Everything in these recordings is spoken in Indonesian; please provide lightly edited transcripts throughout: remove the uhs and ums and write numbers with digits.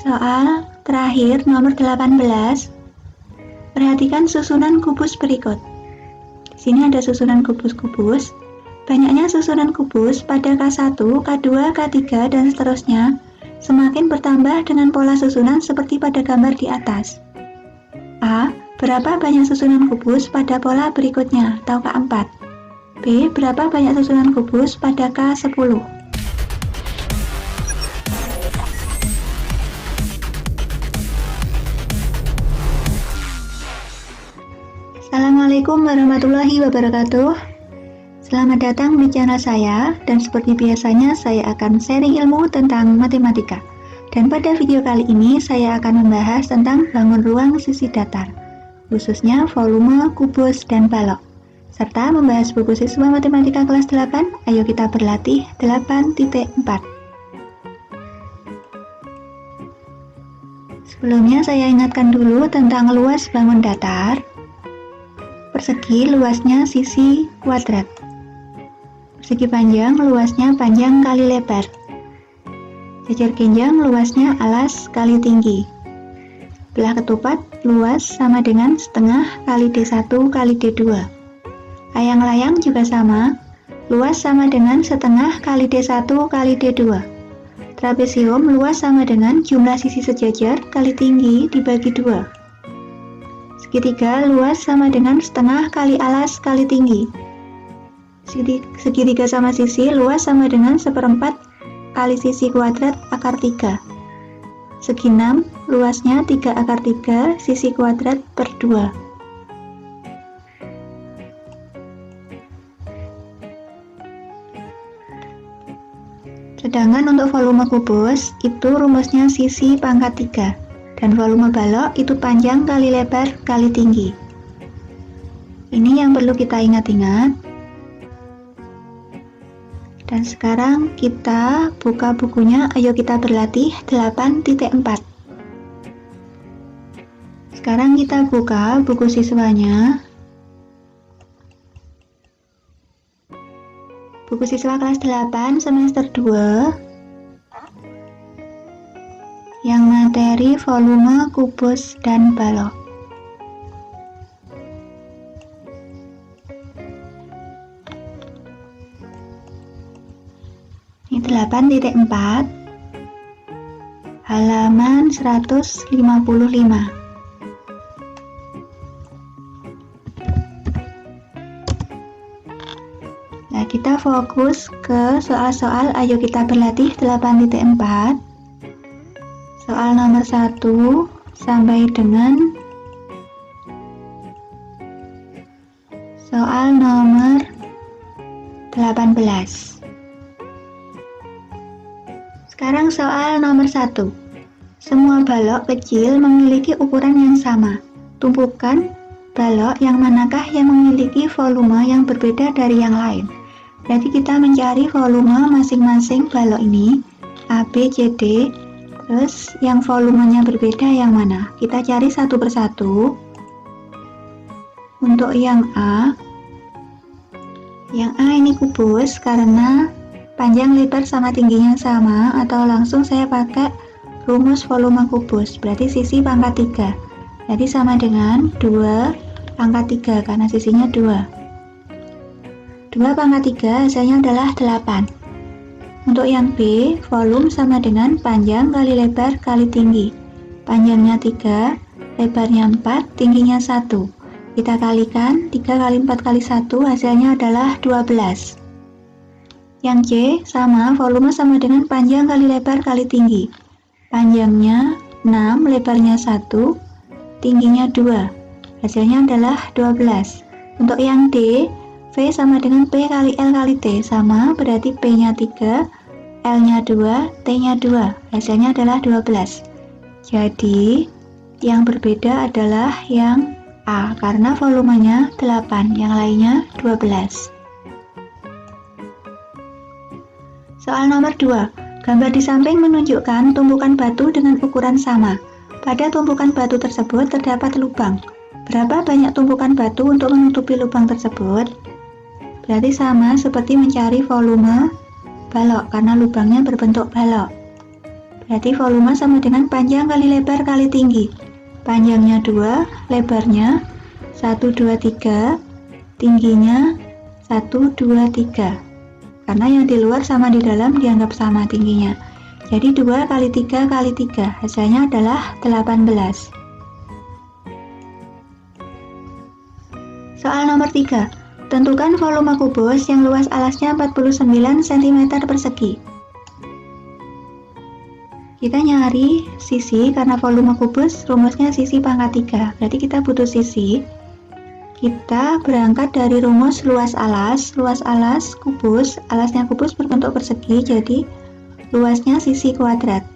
Soal terakhir nomor 18. Perhatikan susunan kubus berikut. Di sini ada susunan kubus-kubus. Banyaknya susunan kubus pada K1, K2, K3, dan seterusnya semakin bertambah dengan pola susunan seperti pada gambar di atas. A. Berapa banyak susunan kubus pada pola berikutnya atau K4? B. Berapa banyak susunan kubus pada K10? Assalamualaikum warahmatullahi wabarakatuh. Selamat datang di channel saya, dan seperti biasanya saya akan sharing ilmu tentang matematika. Dan pada video kali ini saya akan membahas tentang bangun ruang sisi datar, khususnya volume, kubus, dan balok, serta membahas buku siswa matematika kelas 8. Ayo kita berlatih 8.4. Sebelumnya saya ingatkan dulu tentang luas bangun datar. Persegi luasnya sisi kuadrat. Persegi panjang luasnya panjang kali lebar. Jajar genjang luasnya alas kali tinggi. Belah ketupat luas sama dengan setengah kali D1 kali D2. Layang-layang juga sama, luas sama dengan setengah kali D1 kali D2. Trapesium luas sama dengan jumlah sisi sejajar kali tinggi dibagi 2. Segitiga luas sama dengan setengah kali alas kali tinggi. Segitiga sama sisi luas sama dengan 1/4 kali sisi kuadrat akar 3. Segi 6 luasnya 3 akar 3 sisi kuadrat per 2. Sedangkan untuk volume kubus itu rumusnya sisi pangkat 3. Dan volume balok itu panjang kali lebar kali tinggi. Ini yang perlu kita ingat-ingat. Dan sekarang kita buka bukunya, ayo kita berlatih 8.4. Sekarang kita buka buku siswanya. Buku siswa kelas 8 semester 2. Yang materi volume, kubus, dan balok. Ini 8.4, halaman 155. Nah, kita fokus ke soal-soal. Ayo kita berlatih 8.4. Soal nomor 1 sampai dengan soal nomor 18. Sekarang soal nomor 1. Semua balok kecil memiliki ukuran yang sama. Tumpukan balok yang manakah yang memiliki volume yang berbeda dari yang lain? Berarti kita mencari volume masing-masing balok ini, A, B, C, D. Terus yang volumenya berbeda yang mana? Kita cari satu persatu. Untuk yang A ini kubus karena panjang lebar sama tingginya sama, atau langsung saya pakai rumus volume kubus, berarti sisi pangkat 3. Jadi sama dengan 2 pangkat 3 karena sisinya 2. 2 pangkat 3 hasilnya adalah 8. Untuk yang B, volume sama dengan panjang kali lebar kali tinggi. Panjangnya 3, lebarnya 4, tingginya 1. Kita kalikan, 3 kali 4 kali 1 hasilnya adalah 12. Yang C, sama, volume sama dengan panjang kali lebar kali tinggi. Panjangnya 6, lebarnya 1, tingginya 2. Hasilnya adalah 12. Untuk yang D, V sama dengan P kali L kali T, sama, berarti P-nya 3, L-nya 2, T-nya 2, hasilnya adalah 12. Jadi, yang berbeda adalah yang A, karena volumenya 8, yang lainnya 12. Soal nomor 2. Gambar di samping menunjukkan tumpukan batu dengan ukuran sama. Pada tumpukan batu tersebut terdapat lubang. Berapa banyak tumpukan batu untuk menutupi lubang tersebut? Berarti sama seperti mencari volume balok karena lubangnya berbentuk balok. Berarti volume sama dengan panjang kali lebar kali tinggi. Panjangnya 2, lebarnya 1, 2, 3, tingginya 1, 2, 3. Karena yang di luar sama di dalam dianggap sama tingginya. Jadi 2 kali 3 kali 3, hasilnya adalah 18. Soal nomor 3. Tentukan volume kubus yang luas alasnya 49 cm persegi. Kita nyari sisi, karena volume kubus rumusnya sisi pangkat 3. Berarti kita butuh sisi. Kita berangkat dari rumus luas alas. Luas alas kubus, alasnya kubus berbentuk persegi, jadi luasnya sisi kuadrat.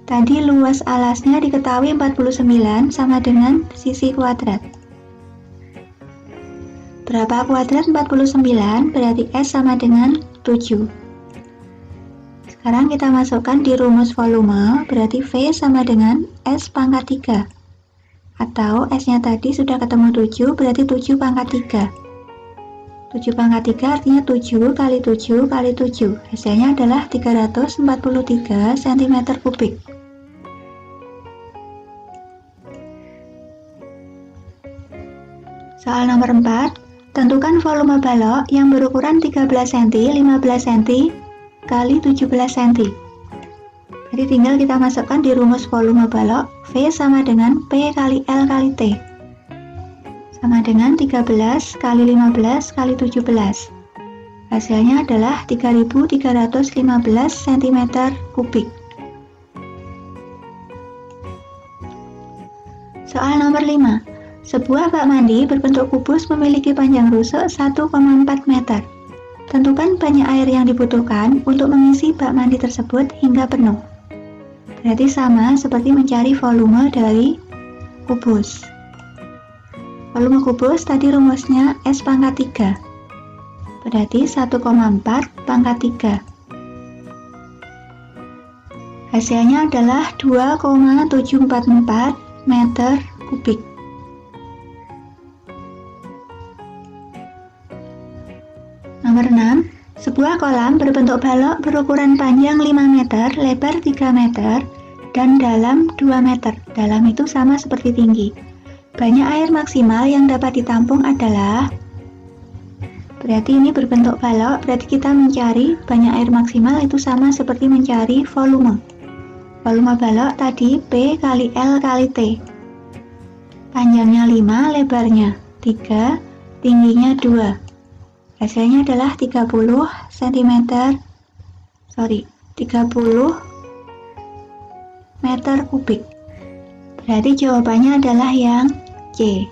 Tadi luas alasnya diketahui 49 sama dengan sisi kuadrat. Berapa kuadrat 49? Berarti S sama dengan 7. Sekarang kita masukkan di rumus volume, berarti V sama dengan S pangkat 3. Atau S-nya tadi sudah ketemu 7, berarti 7 pangkat 3. 7 pangkat 3 artinya 7 kali 7 kali 7. Hasilnya adalah 343 cm kubik. Soal nomor 4. Tentukan volume balok yang berukuran 13 cm, 15 cm, kali 17 cm. Jadi tinggal kita masukkan di rumus volume balok, V sama dengan P kali L kali T. Sama dengan 13 kali 15 kali 17. Hasilnya adalah 3315 cm kubik. Soal nomor 5. Sebuah bak mandi berbentuk kubus memiliki panjang rusuk 1,4 meter. Tentukan banyak air yang dibutuhkan untuk mengisi bak mandi tersebut hingga penuh. Berarti sama seperti mencari volume dari kubus. Volume kubus tadi rumusnya S pangkat 3. Berarti 1,4 pangkat 3. Hasilnya adalah 2,744 meter kubik. Nomor 6. Sebuah kolam berbentuk balok berukuran panjang 5 meter, lebar 3 meter, dan dalam 2 meter. Dalam itu sama seperti tinggi. Banyak air maksimal yang dapat ditampung adalah, berarti ini berbentuk balok, berarti kita mencari banyak air maksimal itu sama seperti mencari volume. Volume balok tadi P kali L kali T. Panjangnya 5, lebarnya 3, tingginya 2. Hasilnya adalah 30 meter kubik. Berarti jawabannya adalah yang C.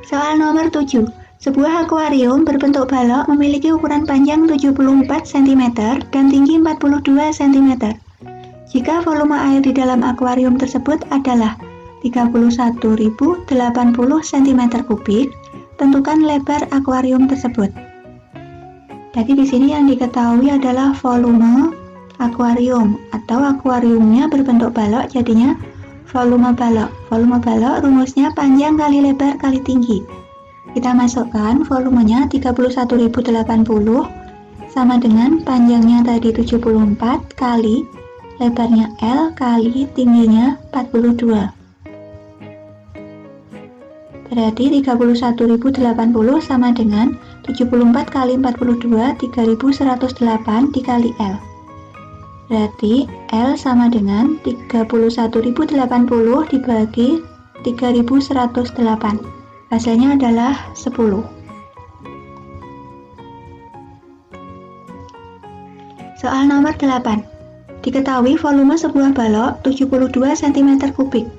Soal nomor 7. Sebuah akuarium berbentuk balok memiliki ukuran panjang 74 cm dan tinggi 42 cm. Jika volume air di dalam akuarium tersebut adalah 31.080 cm kubik, tentukan lebar akuarium tersebut. Jadi di sini yang diketahui adalah volume akuarium, atau akuariumnya berbentuk balok, jadinya volume balok. Volume balok rumusnya panjang kali lebar kali tinggi. Kita masukkan volumenya 31.080 sama dengan panjangnya tadi 74 kali lebarnya L kali tingginya 42. Berarti 31.080 sama dengan 74 kali 42, 3.108 dikali L. Berarti L sama dengan 31.080 dibagi 3.108. Hasilnya adalah 10. Soal nomor 8. Diketahui volume sebuah balok 72 cm kubik.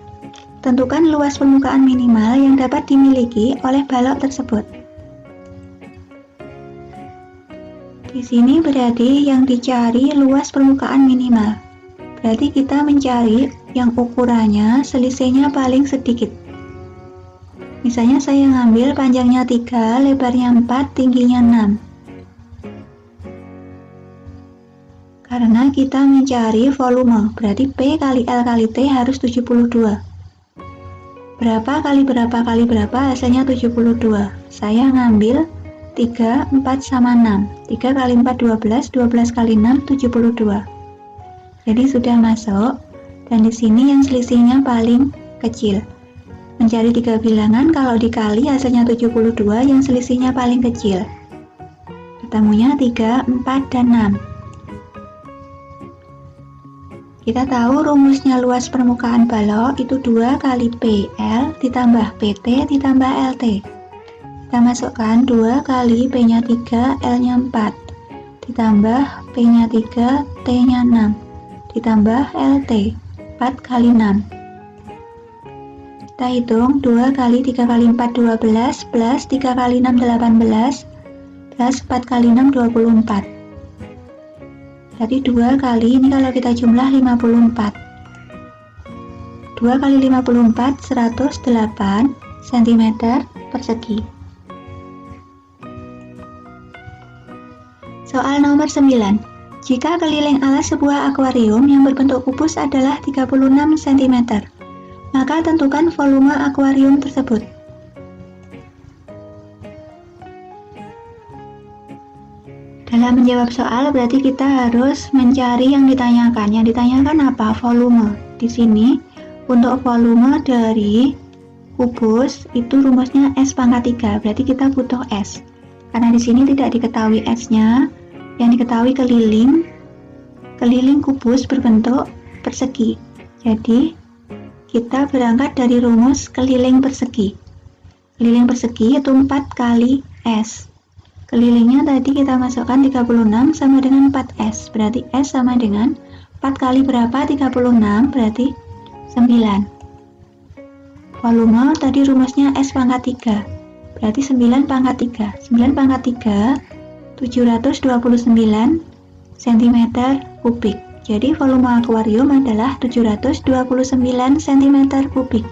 Tentukan luas permukaan minimal yang dapat dimiliki oleh balok tersebut. Di sini berarti yang dicari luas permukaan minimal. Berarti kita mencari yang ukurannya selisihnya paling sedikit. Misalnya saya ngambil panjangnya 3, lebarnya 4, tingginya 6. Karena kita mencari volume, berarti P kali L kali T harus 72. Berapa kali berapa kali berapa, hasilnya 72. Saya ngambil 3, 4 sama 6. 3 kali 4, 12. 12 kali 6, 72. Jadi sudah masuk. Dan di sini yang selisihnya paling kecil. Mencari 3 bilangan, kalau dikali hasilnya 72, yang selisihnya paling kecil. Ketemunya 3, 4, dan 6. Kita tahu rumusnya luas permukaan balok itu 2 kali PL ditambah PT ditambah LT. Kita masukkan 2 kali P-nya 3, L-nya 4, ditambah P-nya 3, T-nya 6, ditambah LT, 4 kali 6. Kita hitung 2 kali 3 kali 4, 12, plus 3 kali 6, 18, plus 4 kali 6, 24. Jadi 2 kali, ini kalau kita jumlah 54. 2 kali 54, 108 cm persegi. Soal nomor 9. Jika keliling alas sebuah akuarium yang berbentuk kubus adalah 36 cm, maka tentukan volume akuarium tersebut. Dalam menjawab soal berarti kita harus mencari yang ditanyakan. Yang ditanyakan apa? Volume. Di sini untuk volume dari kubus itu rumusnya S pangkat 3. Berarti kita butuh S. Karena di sini tidak diketahui S-nya, yang diketahui keliling kubus berbentuk persegi. Jadi kita berangkat dari rumus keliling persegi. Keliling persegi itu 4 kali S. Kelilingnya tadi kita masukkan 36 sama dengan 4S. Berarti S sama dengan 4 kali berapa? 36 berarti 9. Volume tadi rumusnya S pangkat 3. Berarti 9 pangkat 3. 9 pangkat 3 729 cm kubik. Jadi volume akuarium adalah 729 cm kubik.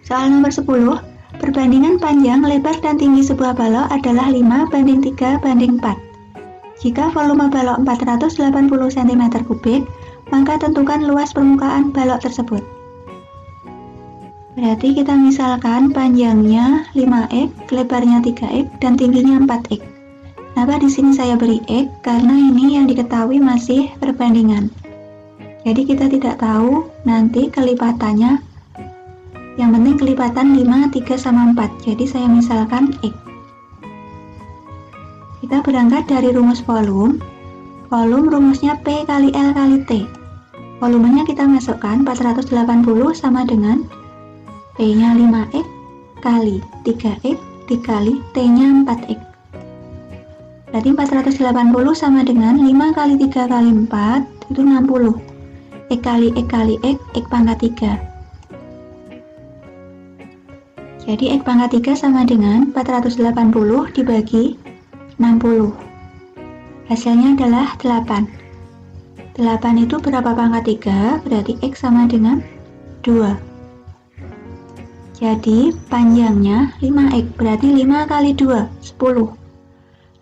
Soal nomor 10. Perbandingan panjang, lebar, dan tinggi sebuah balok adalah 5:3:4. Jika volume balok 480 cm kubik, maka tentukan luas permukaan balok tersebut. Berarti kita misalkan panjangnya 5x, lebarnya 3x, dan tingginya 4x. Kenapa di sini saya beri x? Karena ini yang diketahui masih perbandingan. Jadi kita tidak tahu nanti kelipatannya. Yang penting kelipatan 5, 3, sama 4. Jadi saya misalkan X. Kita berangkat dari rumus volume. Volume rumusnya P kali L kali T. Volumenya kita masukkan 480 sama dengan P-nya 5X kali 3X dikali T-nya 4X. Berarti 480 sama dengan 5 kali 3 kali 4 itu 60. X kali X kali X, X pangkat 3. Jadi X pangkat 3 sama dengan 480 dibagi 60. Hasilnya adalah 8. 8 itu berapa pangkat 3? Berarti X sama dengan 2. Jadi panjangnya 5X, berarti 5 kali 2, 10.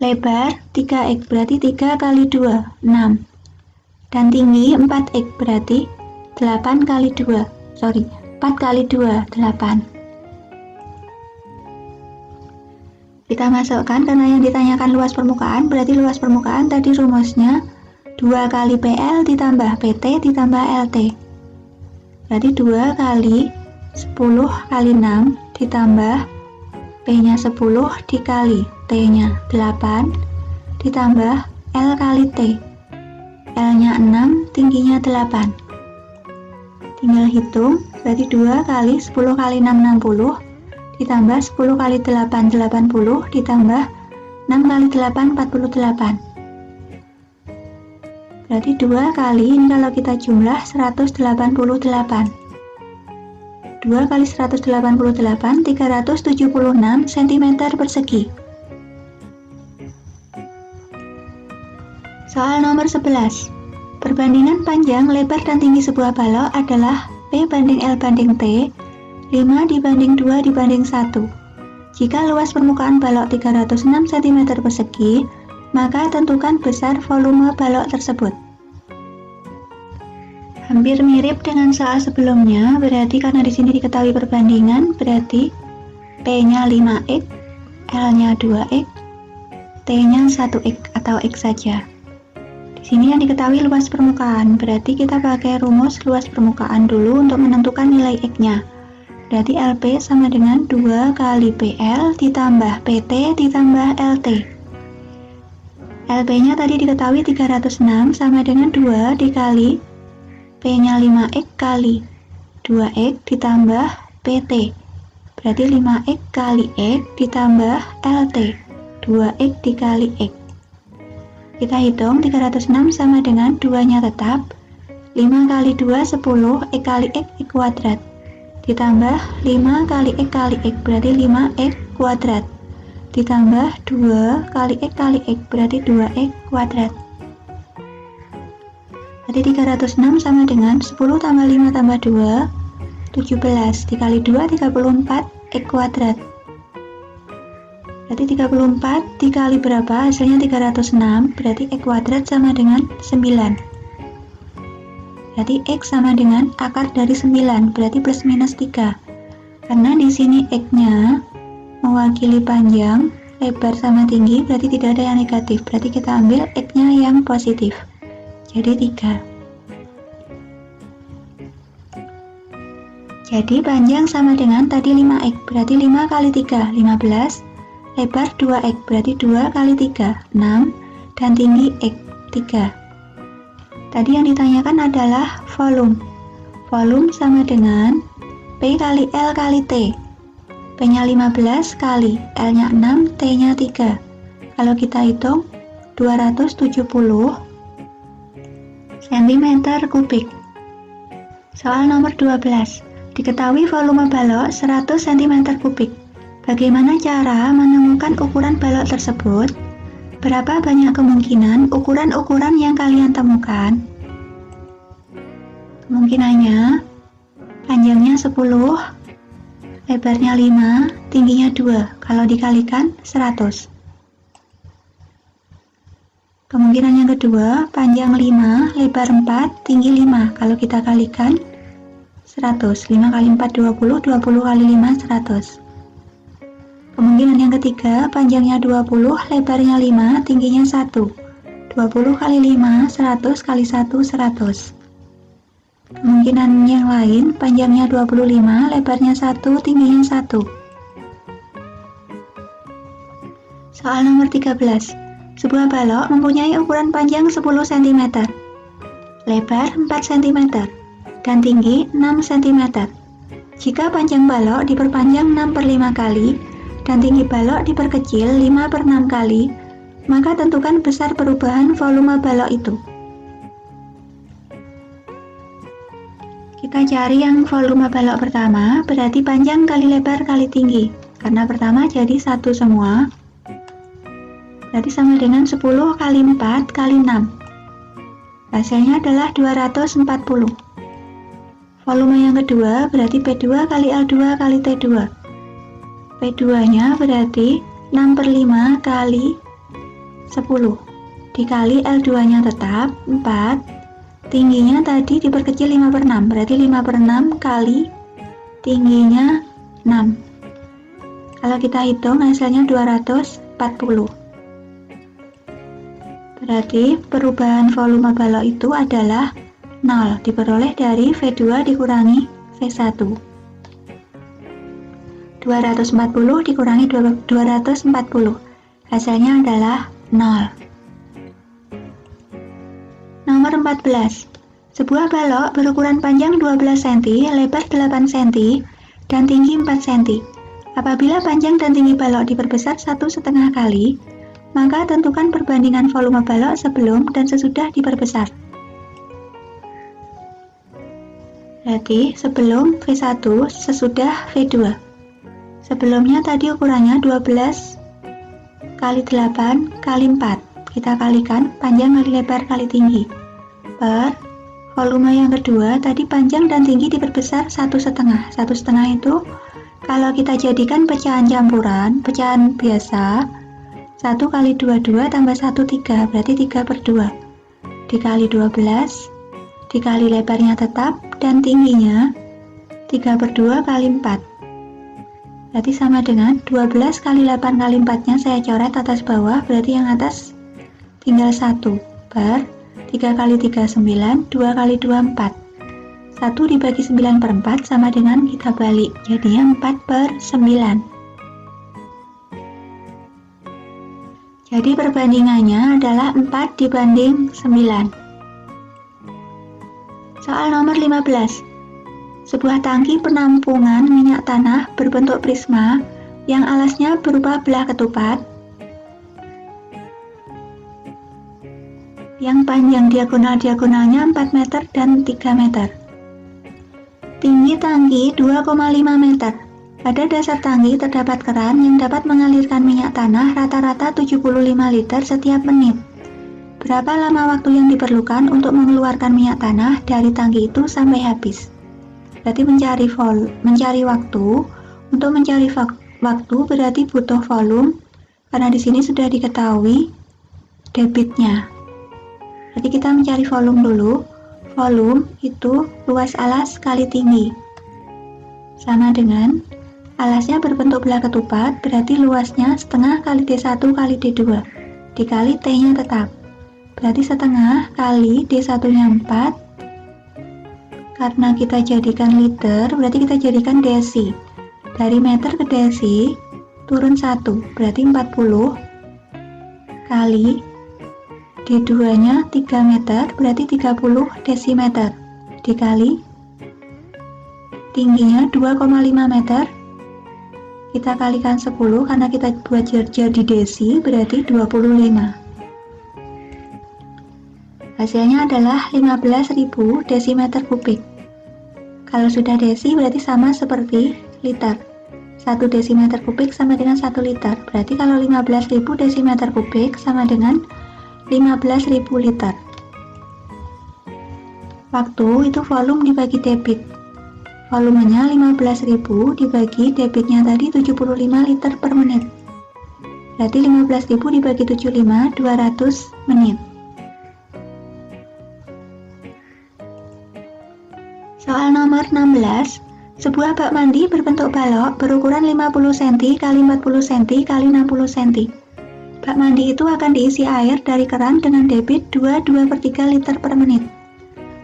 Lebar 3X, berarti 3 kali 2, 6. Dan tinggi 4X, berarti 4 kali 2, 8. Kita masukkan karena yang ditanyakan luas permukaan, berarti luas permukaan tadi rumusnya 2 kali PL ditambah PT ditambah LT. Berarti 2 kali 10 kali 6 ditambah P-nya 10 dikali T-nya 8 ditambah L kali T. L-nya 6, tingginya 8. Tinggal hitung, berarti 2 kali 10 kali 6, 60. Ditambah 10 kali 8, 80, ditambah 6 kali 8, 48. Berarti 2 kali, ini kalau kita jumlah 188. 2 kali 188, 376 cm persegi. Soal nomor 11. Perbandingan panjang, lebar, dan tinggi sebuah balok adalah P banding L banding T, 5 dibanding 2 dibanding 1. Jika luas permukaan balok 306 cm persegi, maka tentukan besar volume balok tersebut. Hampir mirip dengan soal sebelumnya, berarti karena di sini diketahui perbandingan, berarti P-nya 5X, L-nya 2X, T-nya 1X atau X saja. Di sini yang diketahui luas permukaan, berarti kita pakai rumus luas permukaan dulu untuk menentukan nilai X-nya. Berarti LP sama dengan 2 kali PL ditambah PT ditambah LT. LP-nya tadi diketahui 306 sama dengan 2 dikali P-nya 5X kali 2X ditambah PT. Berarti 5X kali X ditambah LT. 2X dikali X. Kita hitung 306 sama dengan 2-nya tetap. 5 kali 2, 10. X kali X, X kuadrat. Ditambah 5 kali X kali X, berarti 5X kuadrat. Ditambah 2 kali X kali X, berarti 2X kuadrat. Berarti 306 sama dengan 10 tambah 5 tambah 2, 17. Dikali 2, 34 X kuadrat. Berarti 34 dikali berapa? Hasilnya 306. Berarti X kuadrat sama dengan 9. Berarti X sama dengan akar dari 9. Berarti plus minus 3. Karena di sini X-nya mewakili panjang, lebar sama tinggi, berarti tidak ada yang negatif. Berarti kita ambil X-nya yang positif. Jadi 3. Jadi panjang sama dengan tadi 5X, berarti 5 kali 3, 15. Lebar 2X, berarti 2 kali 3, 6. Dan tinggi X, 3. Tadi yang ditanyakan adalah volume. Volume sama dengan P kali L kali T. P-nya 15 kali, L-nya 6, T-nya 3. Kalau kita hitung, 270 cm kubik. Soal nomor 12. Diketahui volume balok 100 cm kubik. Bagaimana cara menemukan ukuran balok tersebut? Berapa banyak kemungkinan ukuran-ukuran yang kalian temukan? Kemungkinannya panjangnya 10, lebarnya 5, tingginya 2. Kalau dikalikan 100. Kemungkinan yang kedua, panjang 5, lebar 4, tinggi 5. Kalau kita kalikan 100. 5 kali 4, 20. 20 kali 5, 100. Kemungkinan yang ketiga, panjangnya 20, lebarnya 5, tingginya 1. 20 kali 5, 100 kali 1, 100. Kemungkinan yang lain, panjangnya 25, lebarnya 1, tingginya 1. Soal nomor 13. Sebuah balok mempunyai ukuran panjang 10 cm, lebar 4 cm, dan tinggi 6 cm. Jika panjang balok diperpanjang 6/5 kali dan tinggi balok diperkecil 5/6 kali, maka tentukan besar perubahan volume balok itu. Kita cari yang volume balok pertama, berarti panjang kali lebar kali tinggi. Karena pertama jadi 1 semua, berarti sama dengan 10 kali 4 kali 6. Hasilnya adalah 240. Volume yang kedua berarti P2 kali L2 kali T2. P2-nya berarti 6/5 kali 10. Dikali L2-nya tetap 4. Tingginya tadi diperkecil 5/6. Berarti 5/6 kali tingginya 6. Kalau kita hitung hasilnya 240. Berarti perubahan volume balok itu adalah 0, diperoleh dari V2 dikurangi V1. 240 dikurangi 240. Hasilnya adalah 0. Nomor 14. Sebuah balok berukuran panjang 12 cm, lebar 8 cm, dan tinggi 4 cm. Apabila panjang dan tinggi balok diperbesar 1,5 kali, maka tentukan perbandingan volume balok sebelum dan sesudah diperbesar. Berarti sebelum V1, sesudah V2. Sebelumnya tadi ukurannya 12 kali 8 kali 4. Kita kalikan panjang kali lebar kali tinggi. Per volume yang kedua, tadi panjang dan tinggi diperbesar 1,5. 1,5 itu kalau kita jadikan pecahan campuran, pecahan biasa, 1 kali 2, 2 tambah 1, 3. Berarti 3/2. Dikali 12. Dikali lebarnya tetap dan tingginya 3/2 kali 4. Berarti sama dengan 12 kali 8 kali 4-nya saya coret atas bawah, berarti yang atas tinggal 1 per 3 kali 3 9, 2 kali 2 4. 1 dibagi 9 per 4 sama dengan kita balik, jadinya 4 per 9. Jadi perbandingannya adalah 4 dibanding 9. Soal nomor 15. Sebuah tangki penampungan minyak tanah berbentuk prisma yang alasnya berupa belah ketupat yang panjang diagonal-diagonalnya 4 meter dan 3 meter. Tinggi tangki 2,5 meter. Pada dasar tangki terdapat keran yang dapat mengalirkan minyak tanah rata-rata 75 liter setiap menit. Berapa lama waktu yang diperlukan untuk mengeluarkan minyak tanah dari tangki itu sampai habis? Berarti mencari waktu. Untuk mencari waktu berarti butuh volume, karena di sini sudah diketahui debitnya. Berarti kita mencari volume dulu. Volume itu luas alas kali tinggi. Sama dengan alasnya berbentuk belah ketupat, berarti luasnya setengah kali D1 kali D2 dikali T-nya tetap. Berarti setengah kali D1-nya 4. Karena kita jadikan liter, berarti kita jadikan desi. Dari meter ke desi, turun 1, berarti 40 kali D2-nya 3 meter, berarti 30 desimeter. Dikali tingginya 2,5 meter. Kita kalikan 10, karena kita buat jadi desi, berarti 25. Hasilnya adalah 15.000 desimeter kubik. Kalau sudah desi berarti sama seperti liter. 1 desimeter kubik sama dengan 1 liter. Berarti kalau 15.000 desimeter kubik sama dengan 15.000 liter. Waktu itu volume dibagi debit. Volumenya 15.000 dibagi debitnya tadi 75 liter per menit. Berarti 15.000 dibagi 75, 200 menit. Soal nomor 16, sebuah bak mandi berbentuk balok berukuran 50 cm x 40 cm x 60 cm. Bak mandi itu akan diisi air dari keran dengan debit 2/3 liter per menit.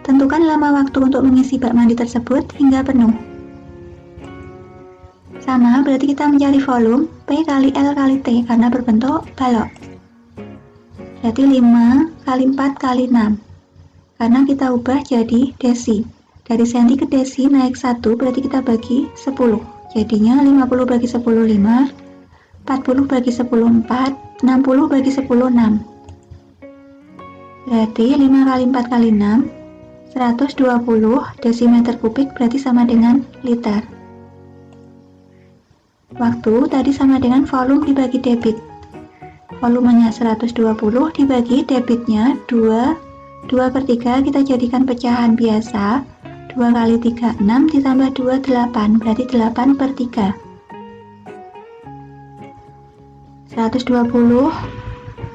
Tentukan lama waktu untuk mengisi bak mandi tersebut hingga penuh. Sama, berarti kita mencari volume P kali L kali T karena berbentuk balok. Berarti 5 kali 4 kali 6. Karena kita ubah jadi desi. Dari senti ke desi naik 1, berarti kita bagi 10. Jadinya 50 bagi 10, 5. 40 bagi 10, 4. 60 bagi 10, 6. Berarti 5 kali 4 kali 6, 120 desimeter kubik, berarti sama dengan liter. Waktu tadi sama dengan volume dibagi debit. Volumenya 120 dibagi debitnya 2/3, kita jadikan pecahan biasa. 2 kali 3, 6, ditambah 2, 8, berarti 8/3. 120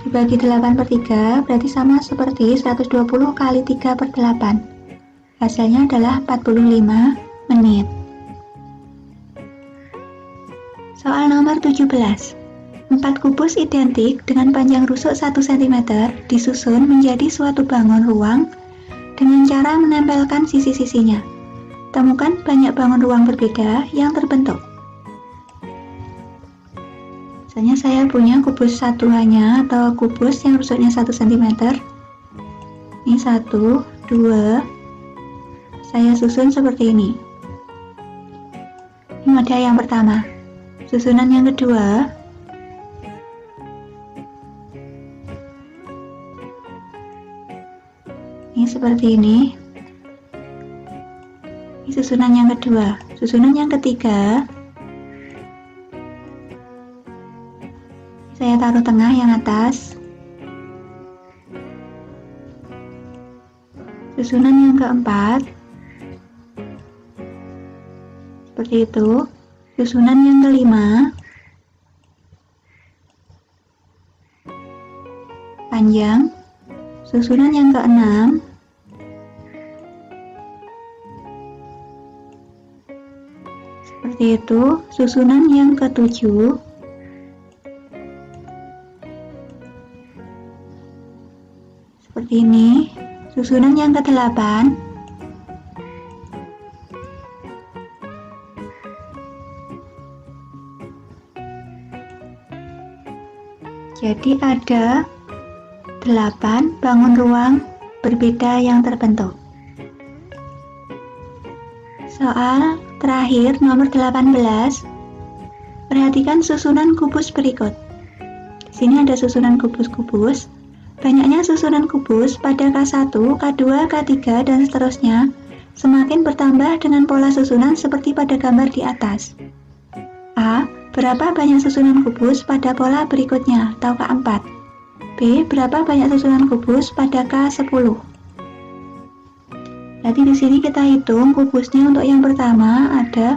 dibagi 8/3, berarti sama seperti 120 kali 3/8. Hasilnya adalah 45 menit. Soal nomor 17. 4 kubus identik dengan panjang rusuk 1 cm disusun menjadi suatu bangun ruang dengan cara menempelkan sisi-sisinya. Temukan banyak bangun ruang berbeda yang terbentuk. Misalnya saya punya kubus satuannya atau kubus yang rusuknya 1 cm. Ini 1, 2. Saya susun seperti ini. Ini model yang pertama. Susunan yang kedua. Ini seperti ini. Ini susunan yang kedua. Susunan yang ketiga, saya taruh tengah yang atas. Susunan yang keempat, seperti itu. Susunan yang kelima, panjang. Susunan yang keenam, Seperti itu. Susunan yang ke-7. Seperti ini. Susunan yang ke-8. Jadi ada 8 bangun ruang berbeda yang terbentuk. Soal terakhir nomor 18. Perhatikan susunan kubus berikut. Di sini ada susunan kubus-kubus. Banyaknya susunan kubus pada K1, K2, K3, dan seterusnya semakin bertambah dengan pola susunan seperti pada gambar di atas. A. Berapa banyak susunan kubus pada pola berikutnya atau K4? B. Berapa banyak susunan kubus pada K10? Jadi di sini kita hitung kubusnya. Untuk yang pertama ada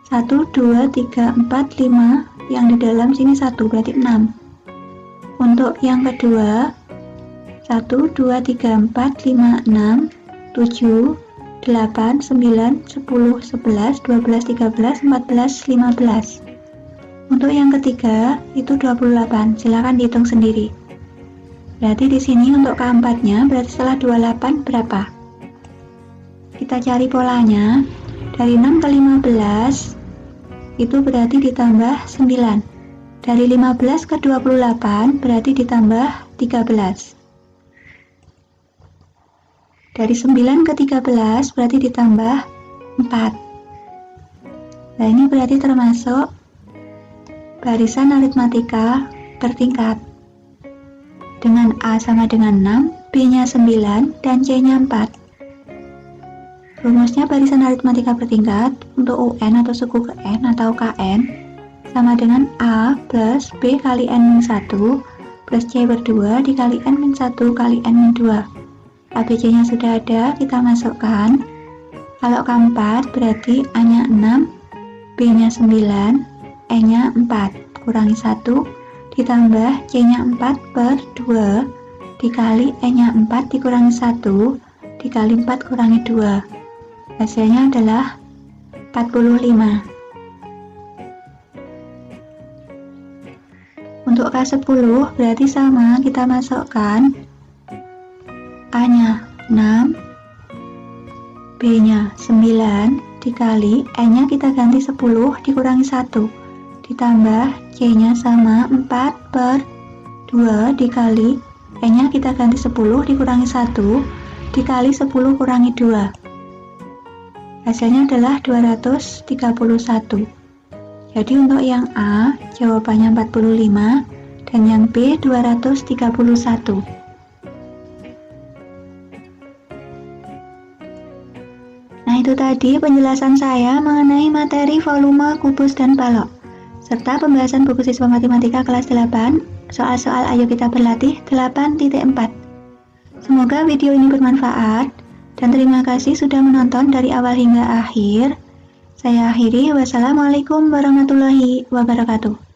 1, 2, 3, 4, 5. Yang di dalam sini 1, berarti 6. Untuk yang kedua 1, 2, 3, 4, 5, 6, 7, 8, 9, 10, 11, 12, 13, 14, 15. Untuk yang ketiga itu 28. Silakan dihitung sendiri. Berarti di sini untuk keempatnya berarti setelah 28 berapa? Kita cari polanya. Dari 6 ke 15 itu berarti ditambah 9. Dari 15 ke 28 berarti ditambah 13. Dari 9 ke 13 berarti ditambah 4. Nah, ini berarti termasuk barisan aritmatika bertingkat. Dengan A sama dengan 6, B-nya 9, dan C-nya 4. Rumusnya barisan aritmatika bertingkat untuk UN atau suku ke N atau KN sama dengan A plus B kali N-1 plus C berdua dikali N-1 kali N-2. ABC-nya sudah ada, kita masukkan. Kalau keempat berarti A-nya 6, B-nya 9, E-nya 4. Kurangi 1 ditambah C-nya 4 per 2 dikali E-nya 4 dikurangi 1 dikali 4 kurangi 2. Hasilnya adalah 45. Untuk K10 berarti sama, kita masukkan A-nya 6, B-nya 9 dikali E-nya kita ganti 10 dikurangi 1 ditambah C-nya sama 4 per 2 dikali E-nya kita ganti 10 dikurangi 1 dikali 10 kurangi 2. Hasilnya adalah 231. Jadi untuk yang A jawabannya 45 dan yang B 231. Nah, itu tadi penjelasan saya mengenai materi volume, kubus, dan balok serta pembahasan buku siswa matematika kelas 8 soal-soal Ayo Kita Berlatih 8.4. Semoga video ini bermanfaat. Dan terima kasih sudah menonton dari awal hingga akhir. Saya akhiri. Wassalamualaikum warahmatullahi wabarakatuh.